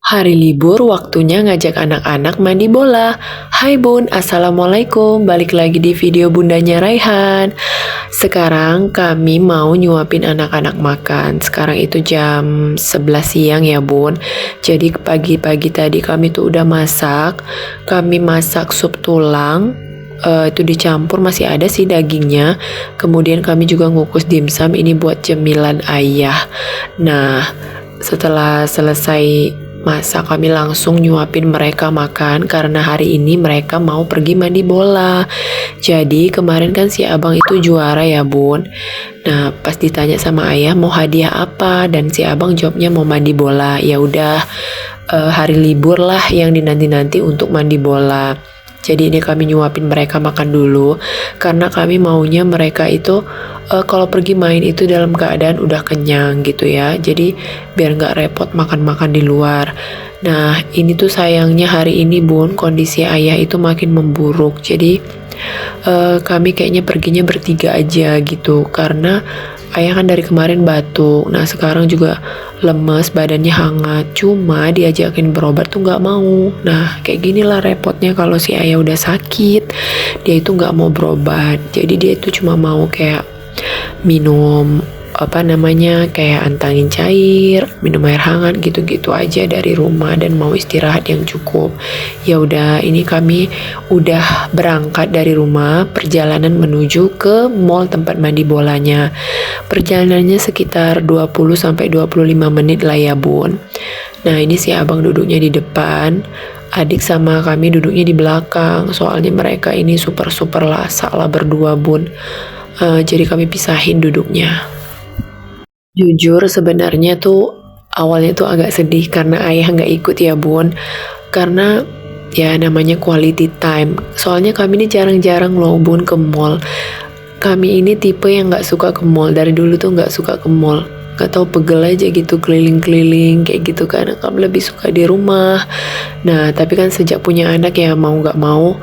Hari libur waktunya ngajak anak-anak mandi bola. Hai Bun, Assalamualaikum. Balik lagi di video Bundanya Raihan. Sekarang kami mau nyuapin anak-anak makan. Sekarang itu jam 11 siang ya Bun. Jadi pagi-pagi tadi kami tuh udah masak. Kami masak sup tulang. Itu dicampur masih ada sih dagingnya. Kemudian kami juga ngukus dimsum ini buat cemilan ayah. Nah, setelah selesai masak kami langsung nyuapin mereka makan karena hari ini mereka mau pergi mandi bola. Jadi kemarin kan si abang itu juara ya Bun. Nah pas ditanya sama ayah mau hadiah apa dan si abang jawabnya mau mandi bola. Ya udah hari libur lah yang dinanti-nanti untuk mandi bola. Jadi ini kami nyuapin mereka makan dulu karena kami maunya mereka itu kalau pergi main itu dalam keadaan udah kenyang gitu ya. Jadi biar nggak repot makan-makan di luar. Nah ini tuh sayangnya hari ini Bun kondisi ayah itu makin memburuk. Jadi kami kayaknya perginya bertiga aja gitu karena ayah kan dari kemarin batuk. Nah sekarang juga lemes, badannya hangat. Cuma diajakin berobat tuh nggak mau. Nah kayak gini lah repotnya kalau si ayah udah sakit. Dia itu nggak mau berobat. Jadi dia itu cuma mau kayak minum kayak antangin cair, minum air hangat gitu-gitu aja dari rumah dan mau istirahat yang cukup. Ya udah, ini kami udah berangkat dari rumah, perjalanan menuju ke mall tempat mandi bolanya. Perjalanannya sekitar 20 sampai 25 menit lah ya, Bun. Nah, ini si abang duduknya di depan, adik sama kami duduknya di belakang. Soalnya mereka ini super-super lasak lah berdua, Bun. Jadi kami pisahin duduknya. Jujur sebenarnya tuh awalnya tuh agak sedih karena ayah nggak ikut ya Bun. Karena ya namanya quality time. Soalnya kami ini jarang-jarang loh Bun ke mall. Kami ini tipe yang nggak suka ke mall. Dari dulu tuh nggak suka ke mall. Gak tau pegel aja gitu keliling-keliling kayak gitu kan. Kami lebih suka di rumah. Nah tapi kan sejak punya anak ya mau nggak mau.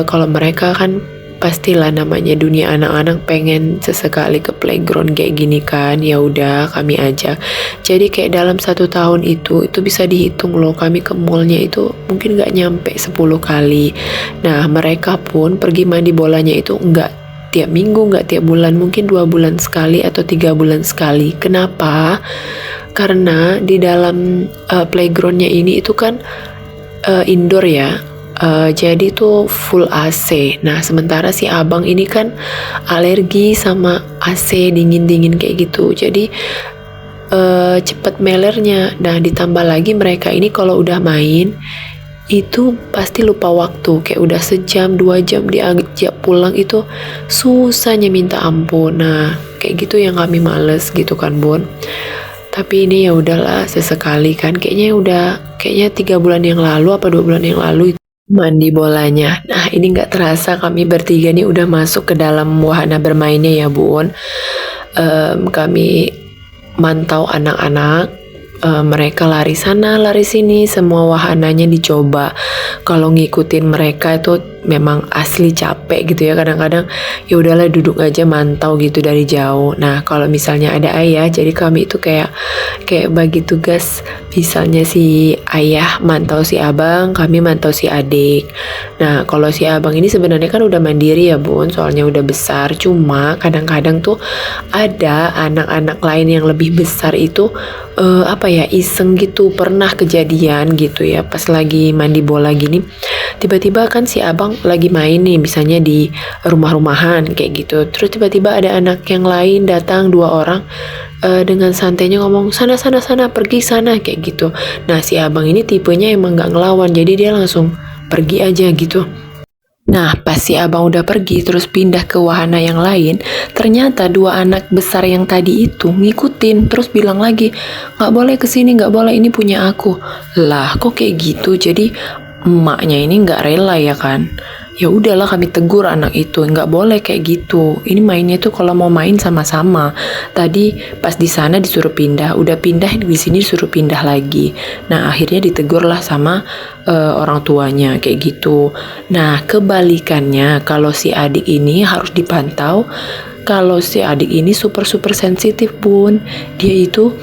Kalau mereka kan pastilah namanya dunia anak-anak pengen sesekali ke playground kayak gini kan. Ya udah kami ajak. Jadi kayak dalam 1 tahun itu bisa dihitung loh kami ke mallnya itu mungkin nggak nyampe 10 kali. Nah mereka pun pergi mandi bolanya itu nggak tiap minggu, nggak tiap bulan, mungkin 2 bulan sekali atau 3 bulan sekali. Kenapa? Karena di dalam playgroundnya ini itu kan indoor ya. Jadi tuh full AC. Nah sementara si abang ini kan alergi sama AC dingin-dingin kayak gitu. Jadi cepet melernya. Nah ditambah lagi mereka ini kalau udah main itu pasti lupa waktu. Kayak udah sejam 2 jam diajak pulang itu susahnya minta ampun. Nah kayak gitu yang kami males gitu kan Bun. Tapi ini ya udahlah sesekali kan. Kayaknya 3 bulan yang lalu apa 2 bulan yang lalu mandi bolanya. Nah ini nggak terasa kami bertiga nih udah masuk ke dalam wahana bermainnya ya Bun. Kami mantau anak-anak. Mereka lari sana lari sini, semua wahananya dicoba. Kalau ngikutin mereka itu memang asli capek gitu ya. Kadang-kadang ya udahlah duduk aja mantau gitu dari jauh. Nah kalau misalnya ada ayah, jadi kami itu kayak bagi tugas. Misalnya si ayah mantau si abang, kami mantau si adik. Nah kalau si abang ini sebenarnya kan udah mandiri ya Bun, soalnya udah besar. Cuma kadang-kadang tuh ada anak-anak lain yang lebih besar itu iseng gitu. Pernah kejadian gitu ya pas lagi mandi bola gini, tiba-tiba kan si abang lagi main nih misalnya di rumah-rumahan kayak gitu, terus tiba-tiba ada anak yang lain datang 2 orang dengan santainya ngomong sana pergi sana kayak gitu. Nah si abang ini tipenya emang nggak ngelawan, jadi dia langsung pergi aja gitu. Nah, pas si abang udah pergi terus pindah ke wahana yang lain, ternyata 2 anak besar yang tadi itu ngikutin, terus bilang lagi, nggak boleh kesini, nggak boleh, ini punya aku. Lah, kok kayak gitu? Jadi emaknya ini nggak rela ya kan? Ya udahlah kami tegur anak itu, nggak boleh kayak gitu. Ini mainnya tuh kalau mau main sama-sama. Tadi pas di sana disuruh pindah, udah pindah di sini disuruh pindah lagi. Nah akhirnya ditegurlah sama orang tuanya kayak gitu. Nah kebalikannya kalau si adik ini harus dipantau. Kalau si adik ini super sensitif Bun. Dia itu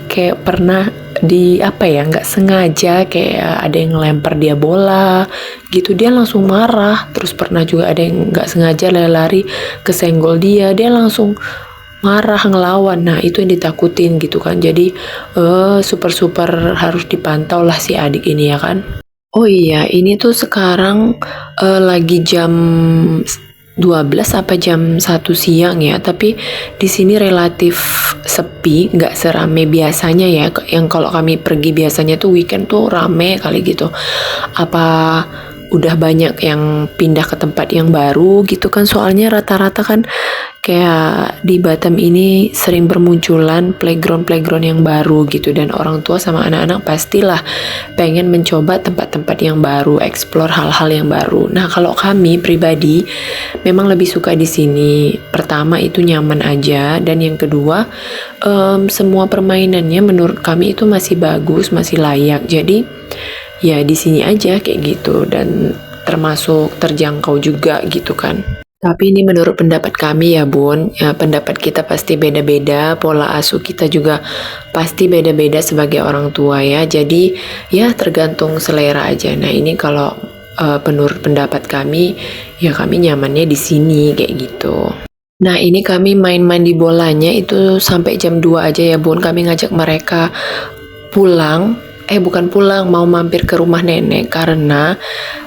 kayak pernah di apa ya, nggak sengaja kayak ada yang ngelempar dia bola gitu, dia langsung marah. Terus pernah juga ada yang nggak sengaja lari-lari kesenggol dia langsung marah ngelawan. Nah itu yang ditakutin gitu kan. Jadi super harus dipantau lah si adik ini ya kan. Oh iya, ini tuh sekarang lagi jam 12 apa jam 1 siang ya, tapi di sini relatif sepi, nggak serame biasanya ya. Yang kalau kami pergi biasanya tuh weekend tuh rame kali gitu. Apa udah banyak yang pindah ke tempat yang baru gitu kan, soalnya rata-rata kan kayak di Batam ini sering bermunculan playground yang baru gitu, dan orang tua sama anak-anak pastilah pengen mencoba tempat-tempat yang baru, explore hal-hal yang baru. Nah, kalau kami pribadi memang lebih suka di sini. Pertama itu nyaman aja, dan yang kedua semua permainannya menurut kami itu masih bagus, masih layak. Jadi ya di sini aja kayak gitu, dan termasuk terjangkau juga gitu kan. Tapi ini menurut pendapat kami ya Bun, ya, pendapat kita pasti beda-beda, pola asuh kita juga pasti beda-beda sebagai orang tua ya. Jadi ya tergantung selera aja. Nah ini kalau menurut pendapat kami, ya kami nyamannya di sini kayak gitu. Nah ini kami main mandi bolanya itu sampai jam 2 aja ya Bun. Kami ngajak mereka pulang, bukan pulang, mau mampir ke rumah nenek karena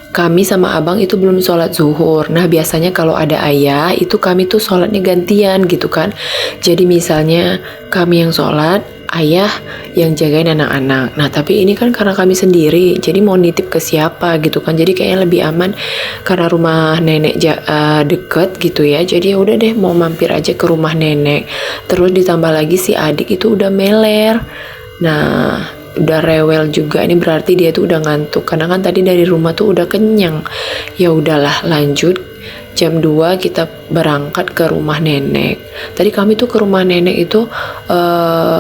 kami sama abang itu belum sholat zuhur. Nah biasanya kalau ada ayah itu kami tuh sholatnya gantian gitu kan. Jadi misalnya kami yang sholat, ayah yang jagain anak-anak. Nah tapi ini kan karena kami sendiri, jadi mau nitip ke siapa gitu kan. Jadi kayaknya lebih aman karena rumah nenek deket gitu ya. Jadi ya udah deh mau mampir aja ke rumah nenek. Terus ditambah lagi si adik itu udah meler. Nah udah rewel juga, ini berarti dia tuh udah ngantuk karena kan tadi dari rumah tuh udah kenyang. Ya udahlah lanjut, jam 2 kita berangkat ke rumah nenek. Tadi kami tuh ke rumah nenek itu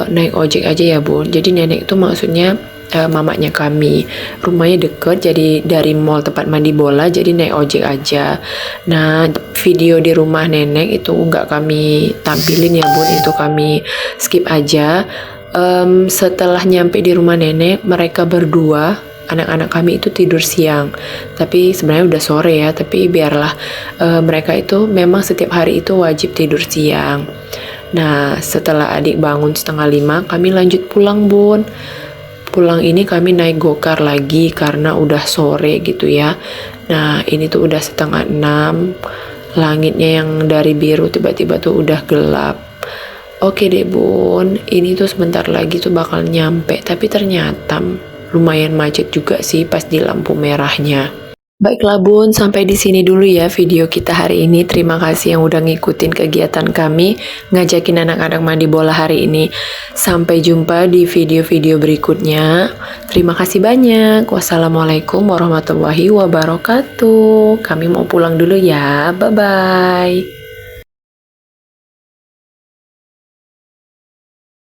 naik ojek aja ya Bun. Jadi nenek itu maksudnya mamanya kami, rumahnya deket, jadi dari mall tempat mandi bola jadi naik ojek aja. Nah video di rumah nenek itu nggak kami tampilin ya Bun, itu kami skip aja. Setelah nyampe di rumah nenek, mereka berdua, anak-anak kami itu tidur siang. Tapi sebenarnya udah sore ya, tapi biarlah, mereka itu memang setiap hari itu wajib tidur siang. Nah, setelah adik bangun 4:30, kami lanjut pulang Bun. Pulang ini kami naik gokar lagi karena udah sore gitu ya. Nah, ini tuh udah 5:30, langitnya yang dari biru tiba-tiba tuh udah gelap. Oke deh Bun, ini tuh sebentar lagi tuh bakal nyampe, tapi ternyata lumayan macet juga sih pas di lampu merahnya. Baiklah Bun, sampai di sini dulu ya video kita hari ini. Terima kasih yang udah ngikutin kegiatan kami, ngajakin anak-anak mandi bola hari ini. Sampai jumpa di video-video berikutnya. Terima kasih banyak. Wassalamualaikum warahmatullahi wabarakatuh. Kami mau pulang dulu ya. Bye-bye.